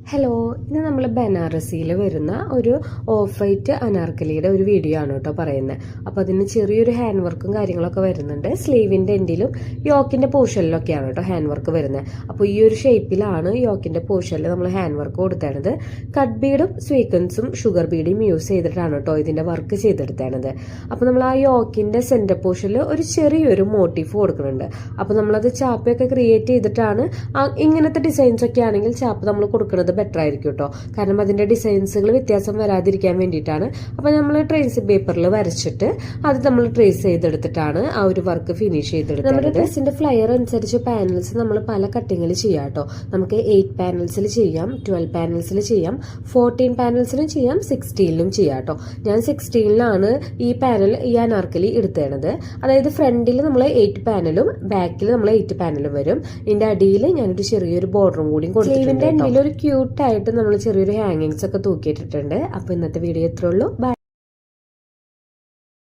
Hello, ഇന്ന് നമ്മൾ ബനാറസിയിൽ വരുന്ന ഒരു ഓഫ് വൈറ്റ് അനാർക്കലിയുടെ ഒരു വീഡിയോ ആണ് കേട്ടോ പറയുന്നത്. അപ്പോൾ അതിന് ചെറിയൊരു ഹാൻഡ് വർക്കും കാര്യങ്ങളൊക്കെ വരുന്നുണ്ട്. സ്ലീവിൻ്റെ എൻഡിലും യോക്കിൻ്റെ പോർഷനിലൊക്കെയാണ് കേട്ടോ ഹാൻഡ് വർക്ക് വരുന്നത്. അപ്പോൾ ഈ ഒരു ഷേപ്പിലാണ് യോക്കിൻ്റെ പോർഷനിൽ നമ്മൾ ഹാൻഡ് വർക്ക് കൊടുത്തേണത്. കട്ട് ബീഡും സ്വീക്വൻസും ഷുഗർ ബീഡും യൂസ് ചെയ്തിട്ടാണ് കേട്ടോ ഇതിൻ്റെ വർക്ക് ചെയ്തെടുത്തേണത്. അപ്പോൾ നമ്മൾ ആ യോക്കിൻ്റെ സെൻറ്റർ പോർഷനിൽ ഒരു ചെറിയൊരു മോട്ടീഫ് കൊടുക്കുന്നുണ്ട്. അപ്പോൾ നമ്മളത് ചാപ്പയൊക്കെ ക്രിയേറ്റ് ചെയ്തിട്ടാണ് ഇങ്ങനത്തെ ഡിസൈൻസ് ഒക്കെ ആണെങ്കിൽ ചാപ്പ് നമ്മൾ കൊടുക്കുന്നത് ബെറ്റർ ആയിരിക്കും കേട്ടോ. കാരണം അതിന്റെ ഡിസൈൻസുകൾ വ്യത്യാസം വരാതിരിക്കാൻ വേണ്ടിയിട്ടാണ്. അപ്പോൾ നമ്മൾ ട്രേസ് പേപ്പറിൽ വരച്ചിട്ട് അത് നമ്മൾ ട്രേസ് ചെയ്തെടുത്തിട്ടാണ് ആ ഒരു വർക്ക് ഫിനിഷ് ചെയ്തെടുത്തത്. നമ്മുടെ ഡ്രസ്സിന്റെ ഫ്ലയർ അനുസരിച്ച് പാനൽസ് നമ്മൾ പല കട്ടിങ്ങിൽ ചെയ്യാം കേട്ടോ. നമുക്ക് 8 പാനൽസിൽ ചെയ്യാം, 12 പാനൽസിൽ ചെയ്യാം, 14 പാനൽസിലും ചെയ്യാം, 16ലും ചെയ്യാം കേട്ടോ. ഞാൻ 16ലാണ് ഈ പാനൽ ഈ അനാർക്കലി എടുത്തേണത്. അതായത് ഫ്രണ്ടിൽ നമ്മൾ 8 പാനലും ബാക്കിൽ നമ്മൾ 8 പാനലും വരും. ഇതിന്റെ അടിയിൽ ഞാനൊരു ചെറിയൊരു ബോർഡറും കൂടി കൊടുത്തിട്ടുണ്ട്. ഒരു ക്യൂട്ടായിട്ട് നമ്മൾ ചെറിയൊരു ഹാങ്ങിങ്സ് ഒക്കെ തൂക്കിയിട്ടിട്ടുണ്ട്. അപ്പോൾ ഇന്നത്തെ വീഡിയോ ഇത്രേ ഉള്ളൂ. ബൈ.